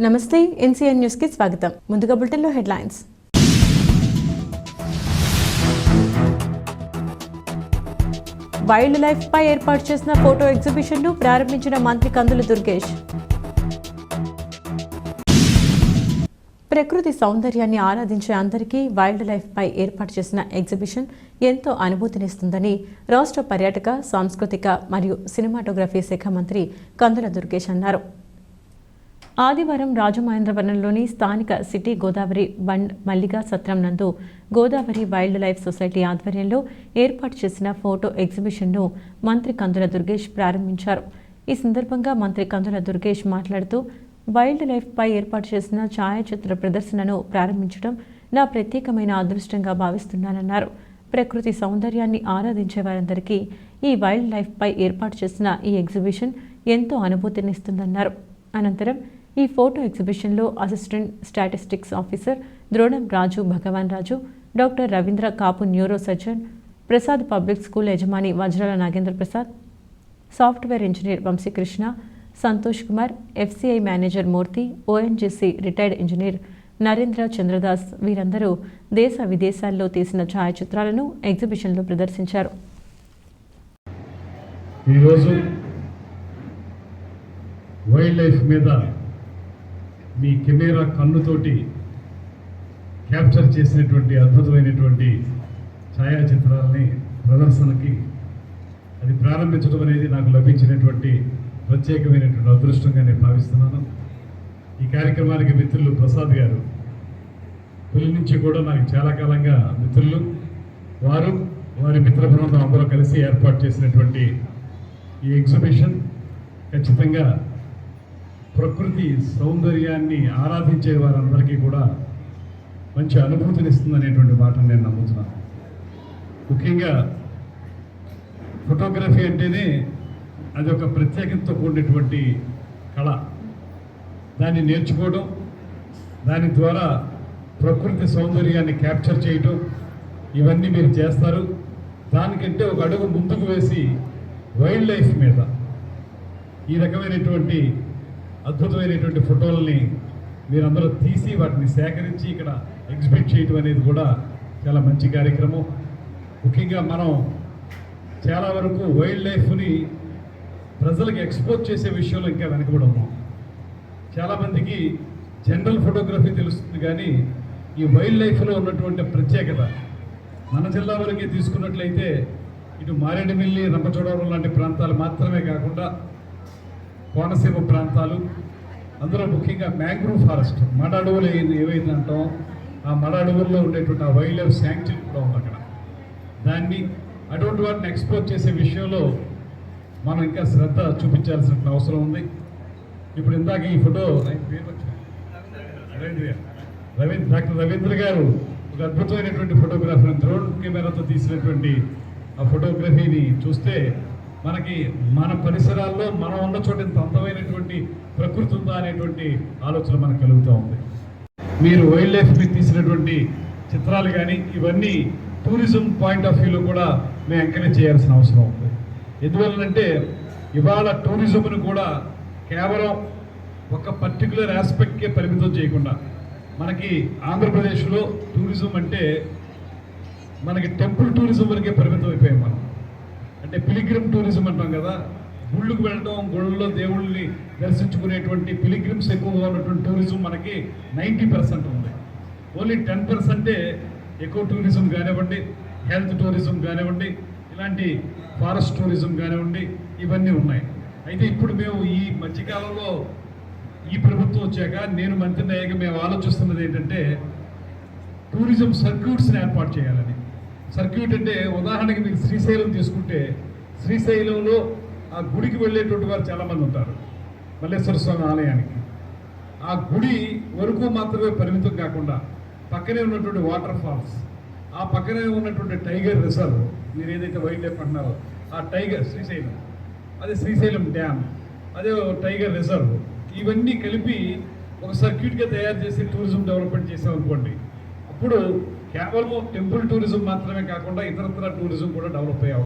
నమస్తే NCN news కి స్వాగతం. ముందుగా బులెటిన్లో హెడ్లైన్స్. వైల్డ్ లైఫ్ పై ఏర్పాటు చేసిన ఫోటో ఎగ్జిబిషన్ ను ప్రారంభించిన మంత్రి కందుల దుర్గేష్. ప్రకృతి సౌందర్యాన్ని ఆరాధించే అందరికీ వైల్డ్ లైఫ్ పై ఏర్పాటు చేసిన ఎగ్జిబిషన్ ఎంతో అనుభూతినిస్తుందని రాష్ట్ర పర్యాటక, సాంస్కృతిక మరియు సినిమాటోగ్రఫీ శాఖ మంత్రి కందుల దుర్గేష్ అన్నారు. ఆదివారం రాజమహేంద్రవరంలోని స్థానిక సిటీ గోదావరి బండ్ మల్లిగా సత్రం నందు గోదావరి వైల్డ్ లైఫ్ సొసైటీ ఆధ్వర్యంలో ఏర్పాటు చేసిన ఫోటో ఎగ్జిబిషన్ను మంత్రి కందుల దుర్గేష్ ప్రారంభించారు. ఈ సందర్భంగా మంత్రి కందుల దుర్గేష్ మాట్లాడుతూ, వైల్డ్ లైఫ్ పై ఏర్పాటు చేసిన ఛాయాచిత్ర ప్రదర్శనను ప్రారంభించడం నా ప్రత్యేకమైన అదృష్టంగా భావిస్తున్నానన్నారు. ప్రకృతి సౌందర్యాన్ని ఆరాధించే వారందరికీ ఈ వైల్డ్ లైఫ్ పై ఏర్పాటు చేసిన ఈ ఎగ్జిబిషన్ ఎంతో అనుభూతినిస్తుందన్నారు. అనంతరం ఈ ఫోటో ఎగ్జిబిషన్లో అసిస్టెంట్ స్టాటిస్టిక్స్ ఆఫీసర్ ద్రోణం రాజు భగవాన్ రాజు, డాక్టర్ రవీంద్ర కాపు neuro surgeon, Prasad public school యజమాని వజ్రాల Nagendra Prasad, software engineer Vamsikrishna, Santosh Kumar, FCI manager మూర్తి, ONGC retired engineer Narendra Chandradas వీరందరూ దేశ విదేశాల్లో తీసిన ఛాయాచిత్రాలను ఎగ్జిబిషన్లో ప్రదర్శించారు. ఈరోజు వైల్డ్ లైఫ్ మీద మీ కెమెరా కన్నుతోటి క్యాప్చర్ చేసినటువంటి అద్భుతమైనటువంటి ఛాయాచిత్రాలని ప్రదర్శనకి అది ప్రారంభించడం అనేది నాకు లభించినటువంటి ప్రత్యేకమైనటువంటి అదృష్టంగా నేను భావిస్తున్నాను. ఈ కార్యక్రమానికి మిత్రులు ప్రసాద్ గారు తొలి నుంచి కూడా నాకు చాలా కాలంగా మిత్రులు, వారి మిత్ర బృందం అందరూ కలిసి ఏర్పాటు చేసినటువంటి ఈ ఎగ్జిబిషన్ ఖచ్చితంగా ప్రకృతి సౌందర్యాన్ని ఆరాధించే వారందరికీ కూడా మంచి అనుభూతినిస్తుంది అనేటువంటి మాటను నేను నమ్ముతున్నాను. ముఖ్యంగా ఫోటోగ్రఫీ అంటేనే అది ఒక ప్రత్యేకతతో కూడినటువంటి కళ. దాన్ని నేర్చుకోవడం, దాని ద్వారా ప్రకృతి సౌందర్యాన్ని క్యాప్చర్ చేయటం, ఇవన్నీ మీరు చేస్తారు. దానికంటే ఒక అడుగు ముందుకు వేసి వైల్డ్ లైఫ్ మీద ఈ రకమైనటువంటి అద్భుతమైనటువంటి ఫోటోలని మీరందరూ తీసి వాటిని సేకరించి ఇక్కడ ఎగ్జిబిట్ చేయటం అనేది కూడా చాలా మంచి కార్యక్రమం. ముఖ్యంగా మనం చాలా వరకు వైల్డ్ లైఫ్ని ప్రజలకు ఎక్స్పోజ్ చేసే విషయంలో ఇంకా వెనకబడి ఉన్నాం. చాలామందికి జనరల్ ఫోటోగ్రఫీ తెలుస్తుంది, కానీ ఈ వైల్డ్ లైఫ్లో ఉన్నటువంటి ప్రత్యేకత మన జిల్లా వరకే తీసుకున్నట్లయితే ఇటు మారేడుమిల్లి, రంపచోడవరం లాంటి ప్రాంతాలు మాత్రమే కాకుండా కోనసీమ ప్రాంతాలు, అందులో ముఖ్యంగా మ్యాంగ్రూవ్ ఫారెస్ట్, మడ అడవులు ఏవైతే అంటాం, ఆ మడ అడవుల్లో ఉండేటువంటి ఆ వైల్డ్ లైఫ్ శాంక్చురీ కూడా ఉంది అక్కడ. దాన్ని అటువంటి వాటిని ఎక్స్పోజ్ చేసే విషయంలో మనం ఇంకా శ్రద్ధ చూపించాల్సిన అవసరం ఉంది. ఇప్పుడు ఇందాక ఈ ఫోటో డాక్టర్ రవీంద్ర గారు ఒక అద్భుతమైనటువంటి ఫోటోగ్రాఫర్ డ్రోన్ కెమెరాతో తీసినటువంటి ఆ ఫోటోగ్రఫీని చూస్తే మనకి మన పరిసరాల్లో మనం ఉన్న చోట ఇంత అందమైనటువంటి ప్రకృతి ఉందా అనేటువంటి ఆలోచన మనకు కలుగుతూ ఉంది. మీరు వైల్డ్ లైఫ్ మీద తీసినటువంటి చిత్రాలు కానీ ఇవన్నీ టూరిజం పాయింట్ ఆఫ్ వ్యూలో కూడా మేము ఎంకరేజ్ చేయాల్సిన అవసరం ఉంది. ఎందువల్లంటే ఇవాళ టూరిజంను కూడా కేవలం ఒక పర్టికులర్ ఆస్పెక్ట్కే పరిమితం చేయకుండా, మనకి ఆంధ్రప్రదేశ్లో టూరిజం అంటే మనకి టెంపుల్ టూరిజం వరకే పరిమితం అయిపోయాం మనం. అంటే పిలిగ్రిమ్ టూరిజం అంటాం కదా, గుళ్ళకు వెళ్ళడం, గుళ్ళలో దేవుళ్ళని దర్శించుకునేటువంటి పిలిగ్రిమ్స్ ఎక్కువగా ఉన్నటువంటి టూరిజం మనకి 90% ఉంది. ఓన్లీ 10% ఎకో టూరిజం కానివ్వండి, హెల్త్ టూరిజం కానివ్వండి, ఇలాంటి ఫారెస్ట్ టూరిజం కానివ్వండి, ఇవన్నీ ఉన్నాయి. అయితే ఇప్పుడు మేము ఈ మధ్యకాలంలో ఈ ప్రభుత్వం వచ్చాక, నేను మంత్రిని అయ్యాక మేము ఆలోచిస్తున్నది ఏంటంటే టూరిజం సర్క్యూట్స్ని ఏర్పాటు చేయాలని. సర్క్యూట్ అంటే ఉదాహరణకి మీకు శ్రీశైలం తీసుకుంటే, శ్రీశైలంలో ఆ గుడికి వెళ్ళేటువంటి వారు చాలామంది ఉంటారు, మల్లేశ్వర స్వామి ఆలయానికి. ఆ గుడి వరకు మాత్రమే పరిమితం కాకుండా పక్కనే ఉన్నటువంటి వాటర్ ఫాల్స్, ఆ పక్కనే ఉన్నటువంటి టైగర్ రిజర్వ్, మీరు ఏదైతే వైల్డ్ లైఫ్ అంటున్నారో ఆ టైగర్ శ్రీశైలం, అదే శ్రీశైలం డ్యామ్, అదే టైగర్ రిజర్వ్, ఇవన్నీ కలిపి ఒక సర్క్యూట్గా తయారు చేసి టూరిజం డెవలప్మెంట్ చేసామనుకోండి, అప్పుడు కేవలం టెంపుల్ టూరిజం మాత్రమే కాకుండా ఇతరత్ర టూరిజం కూడా డెవలప్ అయ్యే